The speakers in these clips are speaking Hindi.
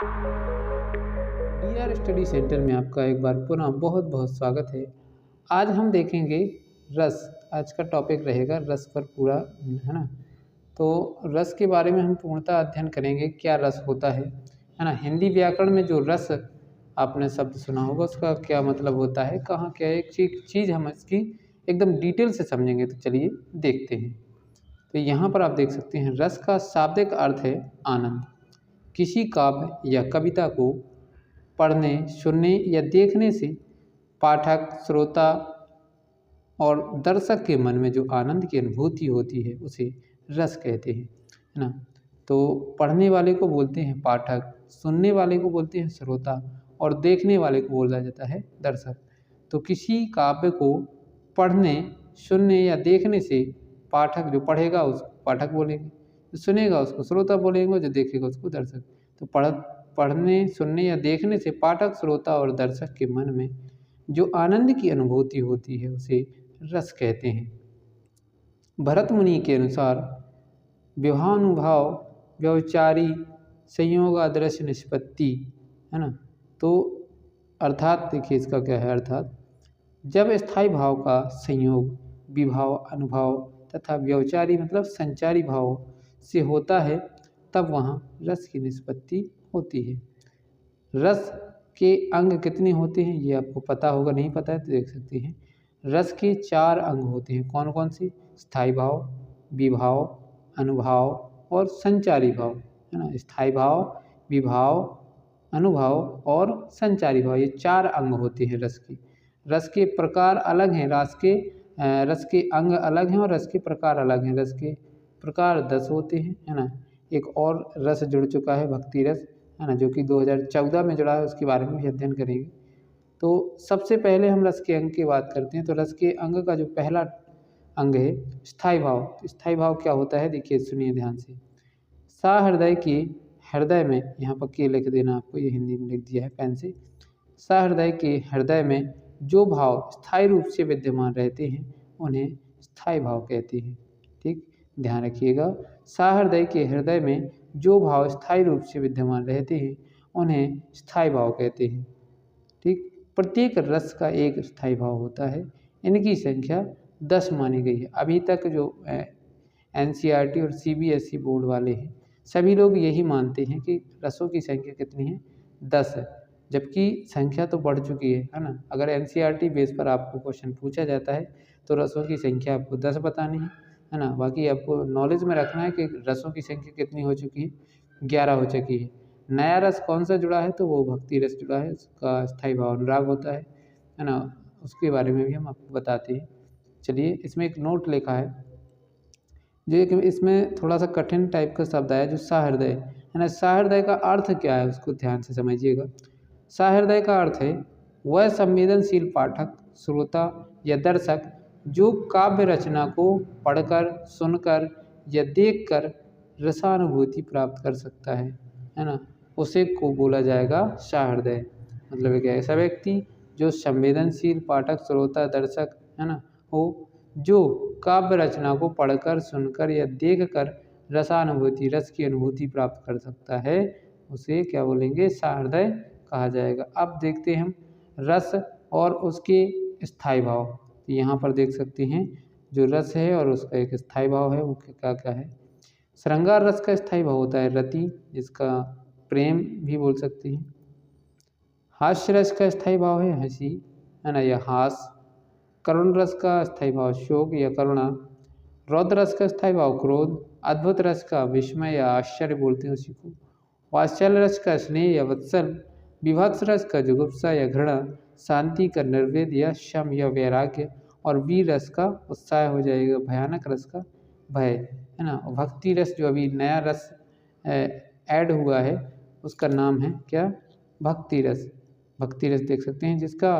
डीआर स्टडी सेंटर में आपका एक बार पुनः बहुत बहुत स्वागत है। आज हम देखेंगे रस। आज का टॉपिक रहेगा रस पर पूरा, है ना। तो रस के बारे में हम पूर्णतः अध्ययन करेंगे, क्या रस होता है ना। हिंदी व्याकरण में जो रस आपने शब्द सुना होगा उसका क्या मतलब होता है, कहाँ क्या एक चीज़ हम इसकी एकदम डिटेल से समझेंगे। तो चलिए देखते हैं। तो यहाँ पर आप देख सकते हैं रस का शाब्दिक अर्थ है आनंद। किसी काव्य या कविता को पढ़ने, सुनने या देखने से पाठक, श्रोता और दर्शक के मन में जो आनंद की अनुभूति होती है उसे रस कहते हैं, है ना। तो पढ़ने वाले को बोलते हैं पाठक, सुनने वाले को बोलते हैं श्रोता और देखने वाले को बोला जाता है दर्शक। तो किसी काव्य को पढ़ने, सुनने या देखने से पाठक, जो पढ़ेगा उसको पाठक बोलेंगे, जो सुनेगा उसको श्रोता बोलेंगे, जो देखेगा उसको दर्शक। तो पढ़ने, सुनने या देखने से पाठक, श्रोता और दर्शक के मन में जो आनंद की अनुभूति होती है उसे रस कहते हैं। भरत मुनि के अनुसार विभानुभाव व्यवचारी संयोग आदर्श निष्पत्ति, है ना। तो अर्थात देखिए इसका क्या है, अर्थात जब स्थायी भाव का संयोग विभाव, अनुभाव तथा व्यवचारी मतलब संचारी भाव से होता है तब वहाँ रस की निष्पत्ति होती है। रस के अंग कितने होते हैं ये आपको पता होगा, नहीं पता है तो देख सकते हैं। रस के 4 अंग होते हैं। कौन कौन से? स्थायी भाव, विभाव, अनुभाव और संचारी भाव, है ना। स्थायी भाव, विभाव, अनुभाव और संचारी भाव, ये 4 अंग होते हैं रस के। रस के प्रकार अलग हैं, रस के अंग अलग हैं और रस के प्रकार अलग हैं। रस के प्रकार 10 होते हैं, है ना। एक और रस जुड़ चुका है भक्ति रस, है ना, जो कि 2014 में जुड़ा है, उसके बारे में भी अध्ययन करेंगे। तो सबसे पहले हम रस के अंग की बात करते हैं। तो रस के अंग का जो पहला अंग है स्थायी भाव। स्थायी भाव क्या होता है देखिए, सुनिए ध्यान से। सहृदय के हृदय में, यहाँ पर के लिख देना आपको, ये हिंदी में लिख दिया है पेन से। सहृदय के हृदय में जो भाव स्थायी रूप से विद्यमान रहते हैं उन्हें स्थायी भाव कहते हैं। ठीक, ध्यान रखिएगा। सहृदय के हृदय में जो भाव स्थायी रूप से विद्यमान रहते हैं उन्हें स्थायी भाव कहते हैं। ठीक, प्रत्येक रस का एक स्थायी भाव होता है। इनकी संख्या 10 मानी गई है। अभी तक जो NCERT और CBSE बोर्ड वाले हैं सभी लोग यही मानते हैं कि रसों की संख्या कितनी है, 10 है। जबकि संख्या तो बढ़ चुकी है ना। अगर NCERT बेस पर आपको क्वेश्चन पूछा जाता है तो रसों की संख्या आपको 10 बतानी है ना। बाकी आपको नॉलेज में रखना है कि रसों की संख्या कितनी हो चुकी है, 11 हो चुकी है। नया रस कौन सा जुड़ा है, तो वो भक्ति रस जुड़ा है, उसका स्थायी भाव अनुराग होता है ना। उसके बारे में भी हम आपको बताते हैं। चलिए, इसमें एक नोट लिखा है, जो एक इसमें थोड़ा सा कठिन टाइप का शब्द आया, जो सहृदय, है ना। सहृदय का अर्थ क्या है उसको ध्यान से समझिएगा। सहृदय का अर्थ है वह संवेदनशील पाठक, श्रोता या दर्शक जो काव्य रचना को पढ़कर, सुनकर या देखकर रसानुभूति प्राप्त कर सकता है ना, उसे को बोला जाएगा सहृदय। मतलब एक ऐसा व्यक्ति जो संवेदनशील पाठक, श्रोता, दर्शक, है ना, हो, जो काव्य रचना को पढ़कर, सुनकर या देखकर रसानुभूति, रस की अनुभूति प्राप्त कर सकता है, उसे क्या बोलेंगे, सहृदय कहा जाएगा। अब देखते हैं हम रस और उसके स्थायी भाव। तो यहाँ पर देख सकते हैं जो रस है और उसका एक स्थायी भाव है वो क्या क्या है। श्रृंगार रस का स्थायी भाव होता है रति, जिसका प्रेम भी बोल सकते हैं। हास्य रस का स्थायी भाव है हंसी, है ना, या हास। करुण रस का स्थायी भाव शोक या करुणा। रौद्र रस का स्थायी भाव क्रोध। अद्भुत रस का विस्मय या आश्चर्य बोलते हैं उसी को। वात्सल्य रस का स्नेह या वत्सल। विभत्स रस का जुगुप्सा या घृणा। शांति का निर्वेद या शम या वैराग्य। और वीर रस का उत्साह हो जाएगा, भयानक रस का भय, है ना। भक्ति रस जो अभी नया रस ऐड हुआ है उसका नाम है क्या, भक्ति रस। भक्ति रस देख सकते हैं जिसका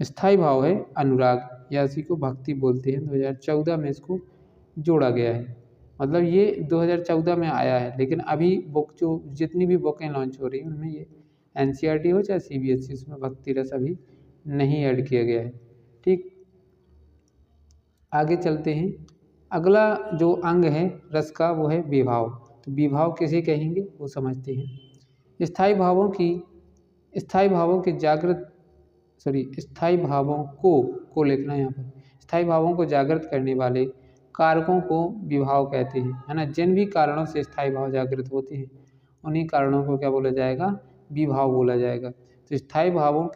स्थायी भाव है अनुराग, या इसी को भक्ति बोलते हैं। 2014 में इसको जोड़ा गया है। मतलब ये 2014 में आया है, लेकिन अभी बुक जो जितनी भी बुकें लॉन्च हो रही हैं उनमें ये NCERT हो चाहे CBSE, उसमें भक्ति रस अभी नहीं ऐड किया गया है। ठीक, आगे चलते हैं। अगला जो अंग है रस का वो है विभाव। तो विभाव किसे कहेंगे वो समझते हैं। स्थायी भावों को लिखना है यहाँ पर। स्थायी भावों को जागृत करने वाले कारकों को विभाव कहते हैं, है ना। जिन भी कारणों से स्थायी भाव जागृत होते हैं उन्हीं कारणों को क्या बोला जाएगा, विभाव बोला जाएगा। तो स्थायी भावों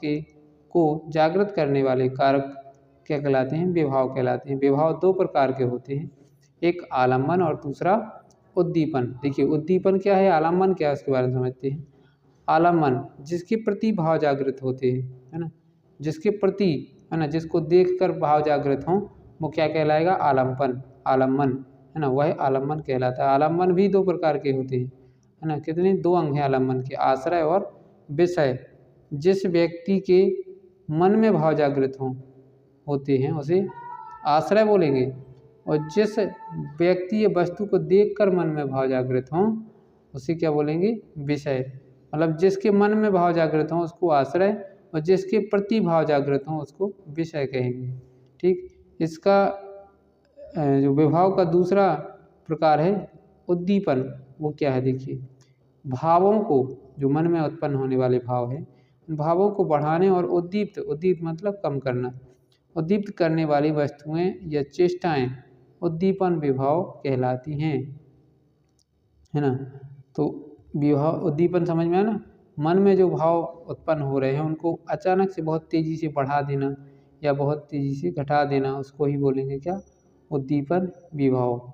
को जागृत करने वाले कारक क्या कहलाते हैं, विभाव कहलाते हैं। विभाव दो प्रकार के होते हैं, एक आलम्बन और दूसरा उद्दीपन। देखिए उद्दीपन क्या है, आलम्बन क्या है, उसके बारे में समझते हैं। आलम्बन जिसके प्रति भाव जागृत होते हैं, है ना, जिसके प्रति, है ना, जिसको देखकर भाव जागृत हों वो क्या कहलाएगा, आलम्बन, है ना, वह आलम्बन कहलाता है। आलम्बन भी दो प्रकार के होते हैं, है ना। कितने, दो अंग हैं आलम्बन के, आश्रय और विषय। जिस व्यक्ति के मन में भाव जागृत होते हैं उसे आश्रय बोलेंगे, और जिस व्यक्ति या वस्तु को देखकर मन में भाव जागृत हों उसे क्या बोलेंगे, विषय। मतलब जिसके मन में भाव जागृत हों उसको आश्रय, और जिसके प्रति भाव जागृत हों उसको विषय कहेंगे। ठीक, इसका जो विभाव का दूसरा प्रकार है उद्दीपन। वो क्या है, देखिए भावों को, जो मन में उत्पन्न होने वाले भाव हैं, भावों को बढ़ाने और उद्दीप्त मतलब कम करना, उद्दीप्त करने वाली वस्तुएं या चेष्टाएं उद्दीपन विभाव कहलाती हैं, है ना। तो विभाव उद्दीपन समझ में आया ना, मन में जो भाव उत्पन्न हो रहे हैं उनको अचानक से बहुत तेज़ी से बढ़ा देना या बहुत तेज़ी से घटा देना, उसको ही बोलेंगे क्या, उद्दीपन विभाव।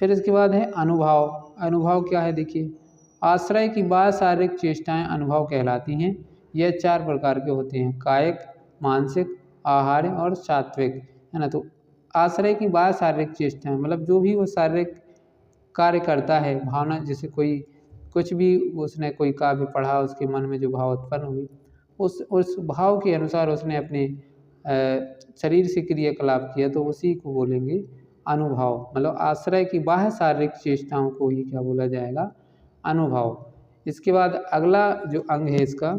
फिर इसके बाद है अनुभाव। अनुभाव क्या है, देखिए आश्रय की बाद शारीरिक चेष्टाएं अनुभाव कहलाती हैं। यह चार प्रकार के होते हैं, कायिक, मानसिक, आहार्य और सात्विक, है ना। तो आश्रय की बाद शारीरिक चेष्टाएं मतलब जो भी वो शारीरिक कार्य करता है, भावना, जैसे कोई कुछ भी उसने कोई काव्य पढ़ा, उसके मन में जो भाव उत्पन्न हुई, उस भाव के अनुसार उसने अपने शरीर से क्रियाकलाप किया, तो उसी को बोलेंगे अनुभाव। मतलब आश्रय की बाह्य शारीरिक चेष्टाओं को ही क्या बोला जाएगा, अनुभाव। इसके बाद अगला जो अंग है इसका,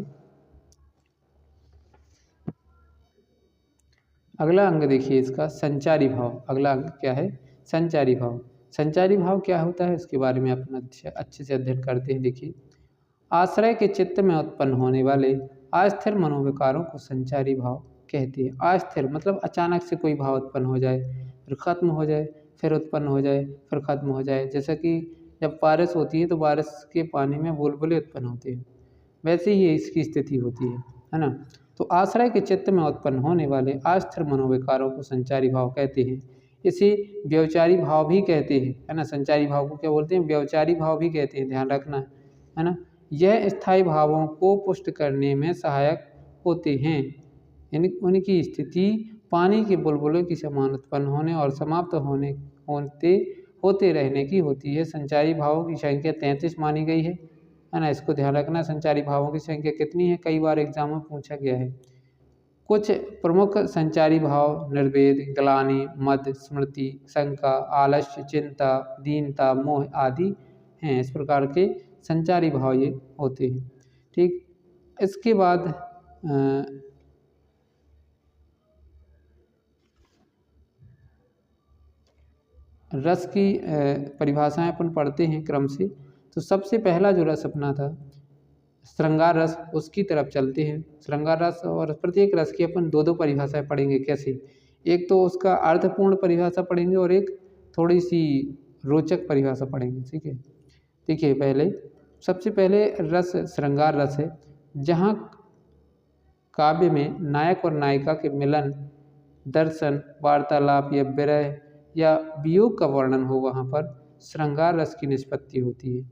अगला अंग देखिए इसका संचारी भाव। अगला अंग क्या है, संचारी भाव। संचारी भाव क्या होता है इसके बारे में अपना अच्छे से अध्ययन करते हैं। देखिए आश्रय के चित्त में उत्पन्न होने वाले अस्थिर मनोविकारों को संचारी भाव कहते हैं। अस्थिर मतलब अचानक से कोई भाव उत्पन्न हो जाए, फिर खत्म हो जाए, फिर उत्पन्न हो जाए, फिर खत्म हो जाए। जैसा कि जब बारिश होती है तो बारिश के पानी में बुलबुले उत्पन्न होते हैं, वैसे ही इसकी स्थिति होती है ना। तो आश्रय के चित्त में उत्पन्न होने वाले अस्थिर मनोविकारों को संचारी भाव कहते हैं। इसे व्यवचारी भाव भी कहते हैं, है ना। संचारी भाव को क्या बोलते हैं, व्यवचारी भाव भी कहते हैं, ध्यान रखना, है ना। यह स्थायी भावों को पुष्ट करने में सहायक होते हैं। उनकी स्थिति पानी के बुलबुलों की समान उत्पन्न होने और समाप्त होते रहने की होती है। संचारी भावों की संख्या 33 मानी गई है ना। इसको ध्यान रखना, संचारी भावों की संख्या कितनी है, कई बार एग्जाम में पूछा गया है। कुछ प्रमुख संचारी भाव निर्वेद, ग्लानि, मद, स्मृति, शंका, आलस्य, चिंता, दीनता, मोह आदि हैं। इस प्रकार के संचारी भाव ये होते हैं। ठीक, इसके बाद रस की परिभाषाएं अपन पढ़ते हैं क्रम से। तो सबसे पहला जो रस अपना था श्रृंगार रस, उसकी तरफ चलते हैं। श्रृंगार रस, और प्रत्येक रस की अपन दो दो परिभाषाएं पढ़ेंगे। कैसे, एक तो उसका अर्थपूर्ण परिभाषा पढ़ेंगे और एक थोड़ी सी रोचक परिभाषा पढ़ेंगे। ठीक है, देखिए सबसे पहले रस श्रृंगार रस है, जहाँ काव्य में नायक और नायिका के मिलन, दर्शन, वार्तालाप या विरह या वियोग का वर्णन हो, वहाँ पर श्रृंगार रस की निष्पत्ति होती है।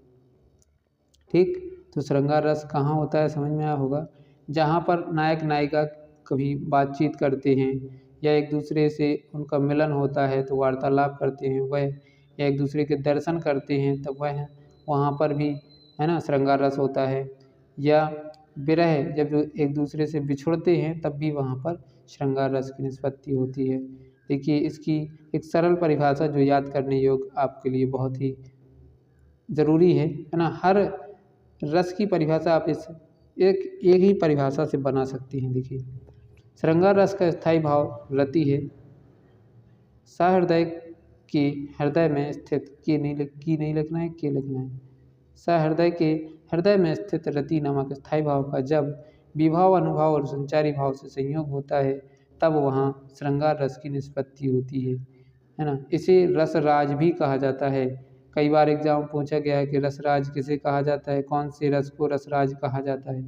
ठीक, तो श्रृंगार रस कहाँ होता है, समझ में आया होगा, जहाँ पर नायक नायिका कभी बातचीत करते हैं या एक दूसरे से उनका मिलन होता है तो वार्तालाप करते हैं वह, या एक दूसरे के दर्शन करते हैं तब वह, वहाँ पर भी, है ना, श्रृंगार रस होता है। या विरह, जब एक दूसरे से बिछुड़ते हैं तब भी वहाँ पर श्रृंगार रस की निष्पत्ति होती है। देखिए इसकी एक सरल परिभाषा जो याद करने योग्य आपके लिए बहुत ही ज़रूरी है ना। हर रस की परिभाषा आप इस एक ही परिभाषा से बना सकती हैं। देखिए श्रृंगार रस का स्थायी भाव रति है, सहृदय के हृदय में स्थित की नहीं लिखना है, के लिखना है। सहृदय के हृदय में स्थित रति नामक स्थायी भाव का जब विभाव, अनुभाव और संचारी भाव से संयोग होता है तब वहाँ श्रृंगार रस की निष्पत्ति होती है ना। इसे रसराज भी कहा जाता है। कई बार एग्जाम पूछा गया है कि रसराज किसे कहा जाता है, कौन से रस को रसराज कहा जाता है,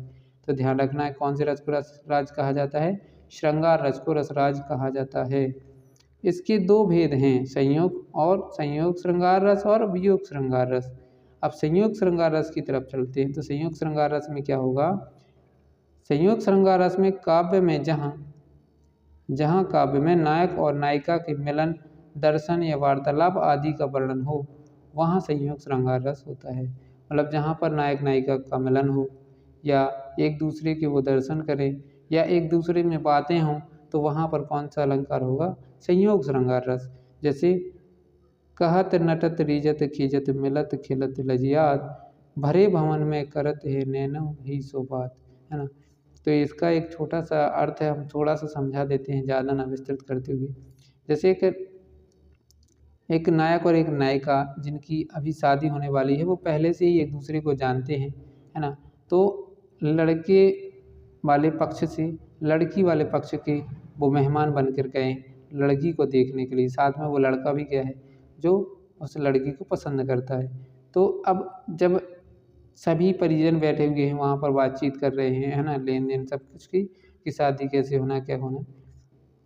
तो ध्यान रखना है कौन से रस को रसराज कहा जाता है, श्रृंगार रस को रसराज कहा जाता है। इसके दो भेद हैं, संयोग श्रृंगार रस और वियोग श्रृंगार रस। अब संयोग श्रृंगार रस की तरफ चलते हैं। तो संयोग श्रृंगार रस में क्या होगा, संयोग श्रृंगार रस में काव्य में जहाँ काव्य में नायक और नायिका के मिलन, दर्शन या वार्तालाप आदि का वर्णन हो वहाँ संयोग श्रृंगार रस होता है। मतलब जहाँ पर नायक नायिका का मिलन हो या एक दूसरे के वो दर्शन करें या एक दूसरे में बातें हों तो वहाँ पर कौन सा अलंकार होगा, संयोग श्रृंगार रस। जैसे कहत नटत रीजत खीजत मिलत खिलत लजियात भरे भवन में करत है नैनो ही सो बात, है ना। तो इसका एक छोटा सा अर्थ है, हम थोड़ा सा समझा देते हैं ज़्यादा ना विस्तृत करते हुए। जैसे एक नायक और एक नायिका जिनकी अभी शादी होने वाली है, वो पहले से ही एक दूसरे को जानते हैं, है ना। तो लड़के वाले पक्ष से लड़की वाले पक्ष के वो मेहमान बनकर गए लड़की को देखने के लिए, साथ में वो लड़का भी गया है जो उस लड़की को पसंद करता है। तो अब जब सभी परिजन बैठे हुए हैं वहाँ पर बातचीत कर रहे हैं, है ना, लेन देन सब कुछ की कि शादी कैसे होना, क्या होना,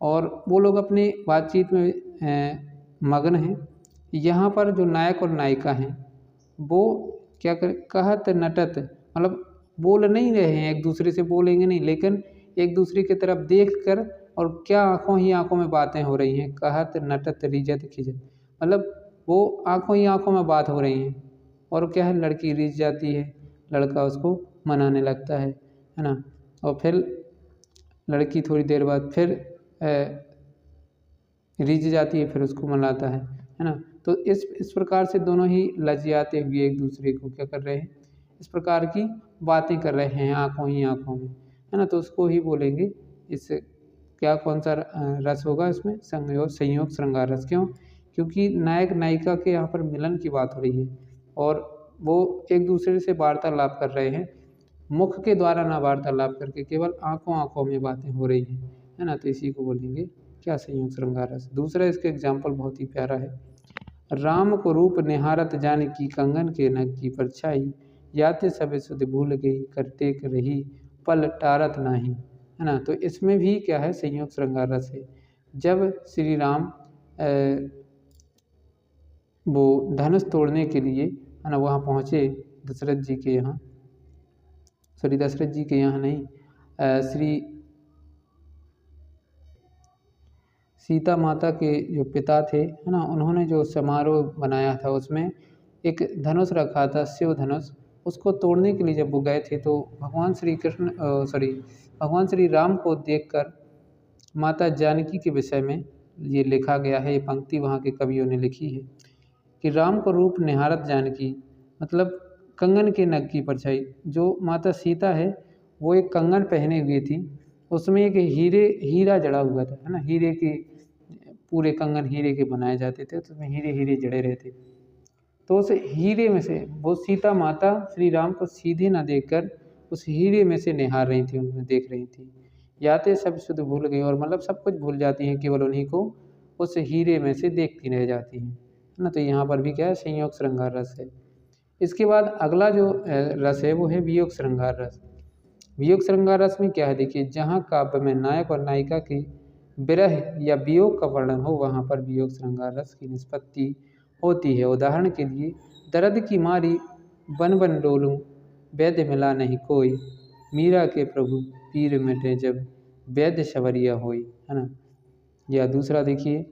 और वो लोग अपनी बातचीत में मगन हैं। यहाँ पर जो नायक और नायिका हैं वो क्या कर कहत नटत, मतलब बोल नहीं रहे हैं, एक दूसरे से बोलेंगे नहीं, लेकिन एक दूसरे की तरफ देख कर और क्या आँखों ही आँखों में बातें हो रही हैं। कहत नटत रिजत खिजत, मतलब वो आँखों ही आँखों में बात हो रही हैं और क्या है, लड़की रिझ जाती है, लड़का उसको मनाने लगता है ना। और फिर लड़की थोड़ी देर बाद फिर रिझ जाती है, फिर उसको मनाता है ना। तो इस प्रकार से दोनों ही लजियाते हुए एक दूसरे को क्या कर रहे हैं, इस प्रकार की बातें कर रहे हैं आँखों ही आँखों में, है ना। तो उसको ही बोलेंगे, इस क्या कौन सा रस होगा इसमें, संयोग श्रृंगार रस। क्यों, क्योंकि नायक नायिका के यहाँ पर मिलन की बात हो रही है और वो एक दूसरे से वार्तालाप कर रहे हैं, मुख के द्वारा ना वार्तालाप करके केवल आँखों आँखों में बातें हो रही हैं, है ना। तो इसी को बोलेंगे क्या, संयोग श्रृंगार रस। दूसरा इसका एग्जाम्पल बहुत ही प्यारा है। राम को रूप निहारत जानकी कंगन के नग की परछाई याते सब सुध भूल गई करते रही पल टारत नाही, है ना। तो इसमें भी क्या है, संयोग श्रृंगार रस है। जब श्री राम वो धनुष तोड़ने के लिए, है ना, वहाँ पहुँचे दशरथ जी के यहाँ, दशरथ जी के यहाँ नहीं, श्री सीता माता के जो पिता थे, है ना, उन्होंने जो समारोह बनाया था उसमें एक धनुष रखा था, शिव धनुष। उसको तोड़ने के लिए जब वो गए थे तो भगवान श्री राम को देखकर माता जानकी के विषय में ये लिखा गया है, ये पंक्ति वहाँ के कवियों ने लिखी है कि राम को रूप निहारत जानकी, मतलब कंगन के नग की परछाई। जो माता सीता है वो एक कंगन पहने हुए थी, उसमें एक हीरा जड़ा हुआ था, है ना। हीरे के पूरे कंगन हीरे के बनाए जाते थे, तो उसमें हीरे हीरे जड़े रहते। तो उस हीरे में से वो सीता माता श्री राम को सीधे ना देखकर उस हीरे में से निहार रही थी, उन्हें देख रही थी। याते सब शुद्ध भूल गई, और मतलब सब कुछ भूल जाती हैं, केवल उन्हीं को उस हीरे में से देखती रह जाती हैं, है ना। तो यहाँ पर भी क्या है, संयोग श्रृंगार रस है। इसके बाद अगला जो रस है वो है वियोग श्रृंगार रस। वियोग श्रृंगार रस में क्या है, देखिए, जहाँ काव्य में नायक और नायिका की विरह या वियोग का वर्णन हो वहाँ पर वियोग श्रृंगार रस की निष्पत्ति होती है। उदाहरण के लिए, दर्द की मारी बन बन डोलूं वैद्य मिला नहीं कोई, मीरा के प्रभु पीर मिटे जब वैद्य शवरिया होई, है ना। या दूसरा देखिए,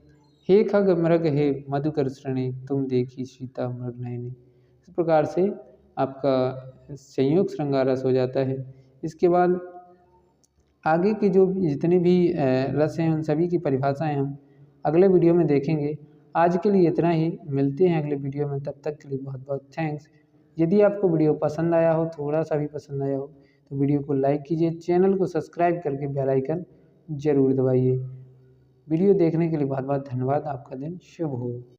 हे खग मृग हे मधुकर श्रेणी तुम देखी सीता मृग नयनी। इस प्रकार से आपका संयोग श्रृंगार रस हो जाता है। इसके बाद आगे के जो जितने भी रस हैं उन सभी की परिभाषाएं हम अगले वीडियो में देखेंगे। आज के लिए इतना ही, मिलते हैं अगले वीडियो में, तब तक के लिए बहुत बहुत थैंक्स। यदि आपको वीडियो पसंद आया हो, थोड़ा सा भी पसंद आया हो, तो वीडियो को लाइक कीजिए, चैनल को सब्सक्राइब करके बेल आइकन जरूर दबाइए। वीडियो देखने के लिए बहुत बहुत धन्यवाद। आपका दिन शुभ हो।